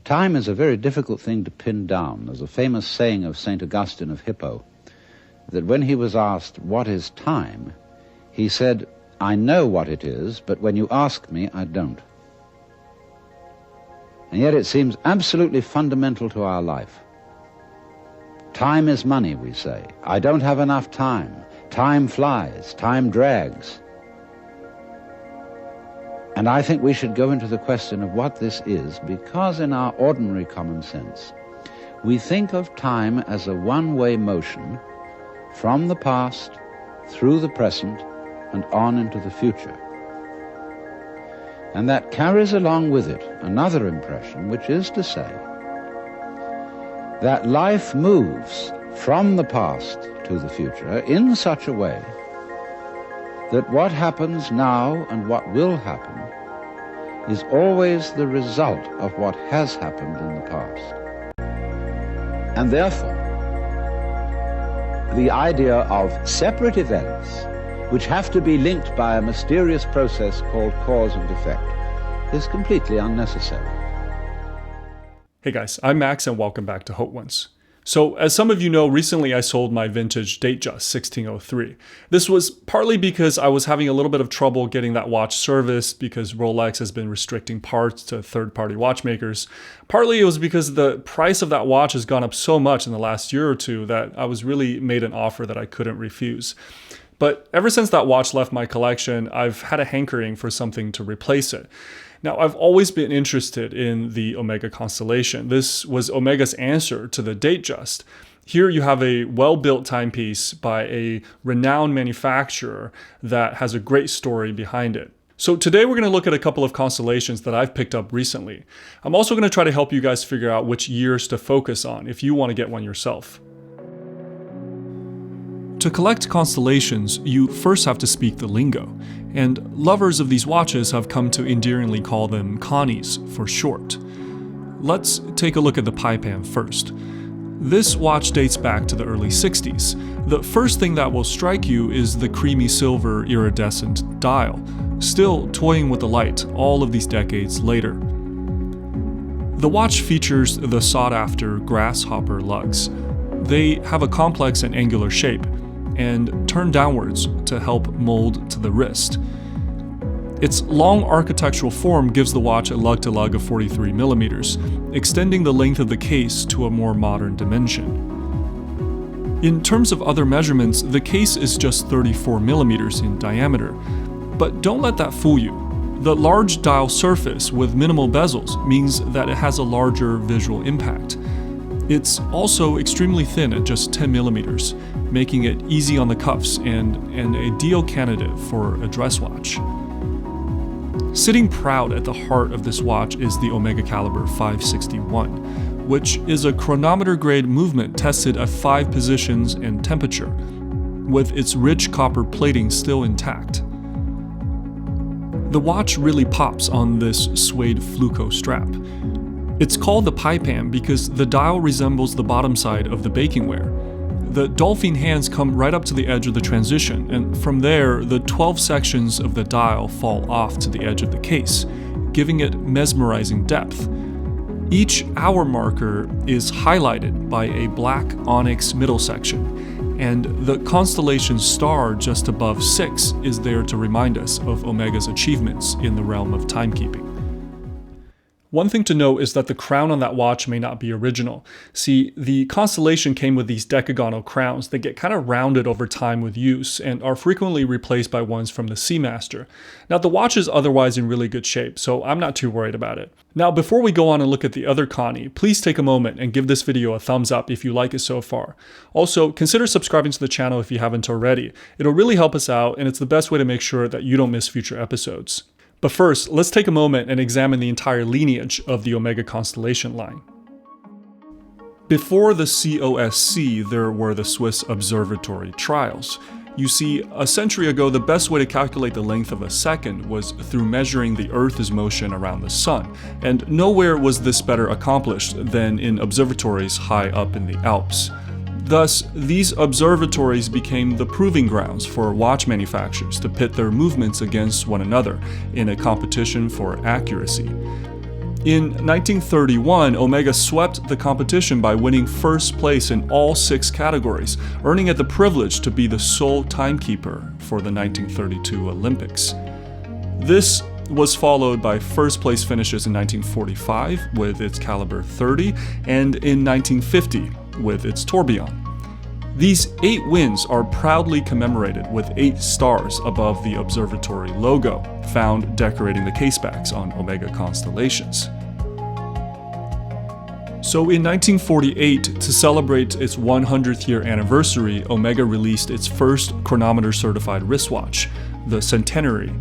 Time is a very difficult thing to pin down. There's a famous saying of St. Augustine of Hippo, that when he was asked, "What is time?" he said, "I know what it is, but when you ask me, I don't." And yet it seems absolutely fundamental to our life. Time is money, we say. I don't have enough time. Time flies. Time drags. And I think we should go into the question of what this is, because in our ordinary common sense, we think of time as a one-way motion from the past, through the present, and on into the future. And that carries along with it another impression, which is to say that life moves from the past to the future in such a way that what happens now and what will happen is always the result of what has happened in the past. And therefore, the idea of separate events which have to be linked by a mysterious process called cause and effect is completely unnecessary. Hey guys, I'm Max and welcome back to Hot Ones. So, as some of you know, recently I sold my Vintage Datejust 1603. This was partly because I was having a little bit of trouble getting that watch serviced because Rolex has been restricting parts to third-party watchmakers. Partly it was because the price of that watch has gone up so much in the last year or two that I was really made an offer that I couldn't refuse. But ever since that watch left my collection, I've had a hankering for something to replace it. Now, I've always been interested in the Omega Constellation. This was Omega's answer to the Datejust. Here you have a well-built timepiece by a renowned manufacturer that has a great story behind it. So today we're going to look at a couple of constellations that I've picked up recently. I'm also going to try to help you guys figure out which years to focus on if you want to get one yourself. To collect constellations, you first have to speak the lingo, and lovers of these watches have come to endearingly call them connies for short. Let's take a look at the Paipan first. This watch dates back to the early 60s. The first thing that will strike you is the creamy silver iridescent dial, still toying with the light all of these decades later. The watch features the sought-after grasshopper lugs. They have a complex and angular shape, and turn downwards to help mold to the wrist. Its long architectural form gives the watch a lug-to-lug of 43 millimeters, extending the length of the case to a more modern dimension. In terms of other measurements, the case is just 34 millimeters in diameter, but don't let that fool you. The large dial surface with minimal bezels means that it has a larger visual impact. It's also extremely thin at just 10 millimeters, making it easy on the cuffs and an ideal candidate for a dress watch. Sitting proud at the heart of this watch is the Omega Caliber 561, which is a chronometer-grade movement tested at 5 positions and temperature, with its rich copper plating still intact. The watch really pops on this suede fluco strap. It's called the Paipan because the dial resembles the bottom side of the bakingware. The dolphin hands come right up to the edge of the transition, and from there, the 12 sections of the dial fall off to the edge of the case, giving it mesmerizing depth. Each hour marker is highlighted by a black onyx middle section, and the constellation star just above 6 is there to remind us of Omega's achievements in the realm of timekeeping. One thing to note is that the crown on that watch may not be original. See, the Constellation came with these decagonal crowns that get kind of rounded over time with use and are frequently replaced by ones from the Seamaster. Now, the watch is otherwise in really good shape, so I'm not too worried about it. Now, before we go on and look at the other connie, please take a moment and give this video a thumbs up if you like it so far. Also, consider subscribing to the channel if you haven't already. It'll really help us out, and it's the best way to make sure that you don't miss future episodes. But first, let's take a moment and examine the entire lineage of the Omega Constellation line. Before the COSC, there were the Swiss Observatory trials. You see, a century ago, the best way to calculate the length of a second was through measuring the Earth's motion around the Sun, and nowhere was this better accomplished than in observatories high up in the Alps. Thus, these observatories became the proving grounds for watch manufacturers to pit their movements against one another in a competition for accuracy. In 1931, Omega swept the competition by winning first place in all 6 categories, earning it the privilege to be the sole timekeeper for the 1932 Olympics. This was followed by first place finishes in 1945 with its caliber 30 and in 1950 with its tourbillon. These 8 wins are proudly commemorated with 8 stars above the Observatory logo, found decorating the casebacks on Omega Constellations. So in 1948, to celebrate its 100th year anniversary, Omega released its first chronometer-certified wristwatch, the Centenary.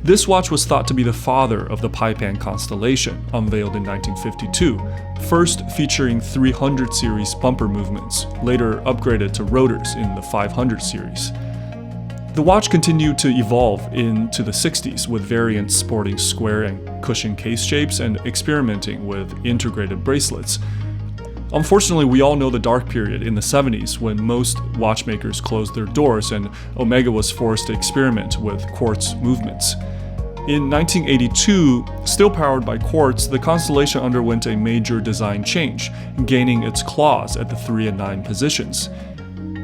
This watch was thought to be the father of the Paipan constellation, unveiled in 1952, first featuring 300 series bumper movements, later upgraded to rotors in the 500 series. The watch continued to evolve into the 60s, with variants sporting square and cushion case shapes and experimenting with integrated bracelets. Unfortunately, we all know the dark period in the 70s when most watchmakers closed their doors and Omega was forced to experiment with quartz movements. In 1982, still powered by quartz, the Constellation underwent a major design change, gaining its claws at the 3 and 9 positions.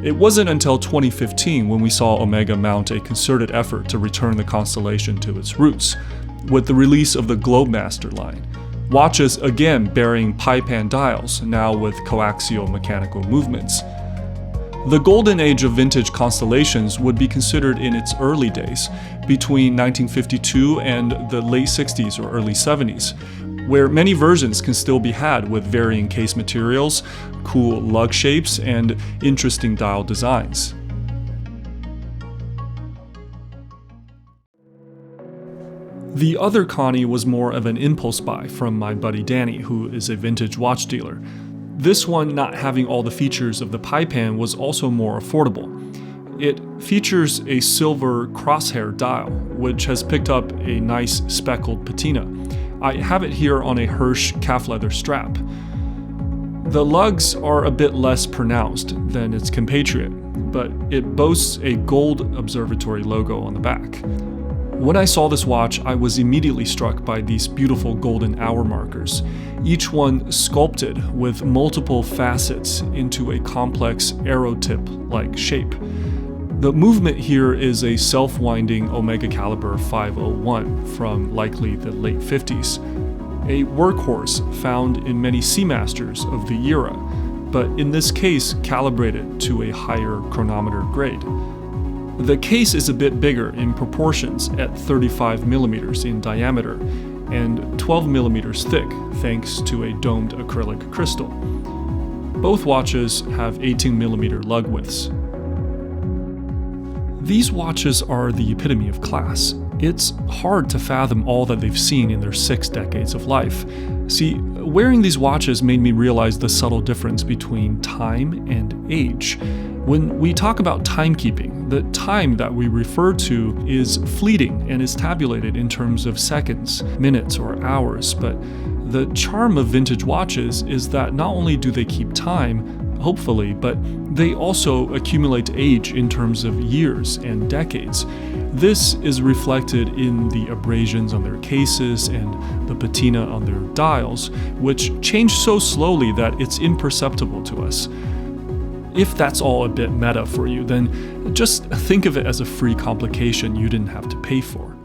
It wasn't until 2015 when we saw Omega mount a concerted effort to return the Constellation to its roots, with the release of the Globemaster line. Watches again bearing Paipan dials, now with coaxial mechanical movements. The golden age of vintage constellations would be considered in its early days, between 1952 and the late 60s or early 70s, where many versions can still be had with varying case materials, cool lug shapes, and interesting dial designs. The other connie was more of an impulse buy from my buddy Danny, who is a vintage watch dealer. This one, not having all the features of the Paipan, was also more affordable. It features a silver crosshair dial, which has picked up a nice speckled patina. I have it here on a Hirsch calf leather strap. The lugs are a bit less pronounced than its compatriot, but it boasts a gold Observatory logo on the back. When I saw this watch, I was immediately struck by these beautiful golden hour markers, each one sculpted with multiple facets into a complex arrow tip-like shape. The movement here is a self-winding Omega caliber 501 from likely the late 50s, a workhorse found in many Seamasters of the era, but in this case calibrated to a higher chronometer grade. The case is a bit bigger in proportions at 35mm in diameter and 12mm thick thanks to a domed acrylic crystal. Both watches have 18mm lug widths. These watches are the epitome of class. It's hard to fathom all that they've seen in their 6 decades of life. See, wearing these watches made me realize the subtle difference between time and age. When we talk about timekeeping, the time that we refer to is fleeting and is tabulated in terms of seconds, minutes, or hours, but the charm of vintage watches is that not only do they keep time, hopefully, but they also accumulate age in terms of years and decades. This is reflected in the abrasions on their cases and the patina on their dials, which change so slowly that it's imperceptible to us. If that's all a bit meta for you, then just think of it as a free complication you didn't have to pay for.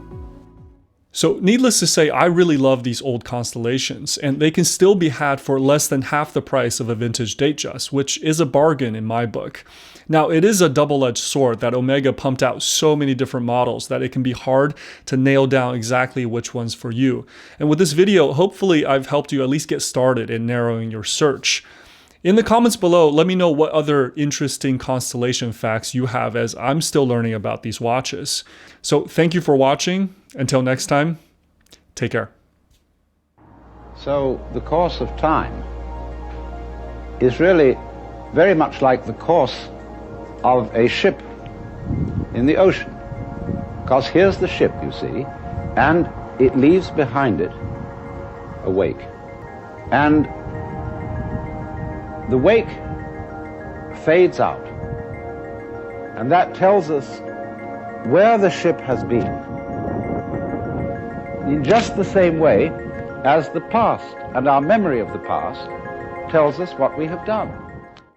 So needless to say, I really love these old constellations, and they can still be had for less than half the price of a vintage Datejust, which is a bargain in my book. Now, it is a double-edged sword that Omega pumped out so many different models that it can be hard to nail down exactly which one's for you. And with this video, hopefully I've helped you at least get started in narrowing your search. In the comments below, let me know what other interesting constellation facts you have, as I'm still learning about these watches. So thank you for watching. Until next time, take care. So the course of time is really very much like the course of a ship in the ocean. Because here's the ship, you see, and it leaves behind it a wake. And the wake fades out, and that tells us where the ship has been. In just the same way, as the past and our memory of the past tells us what we have done.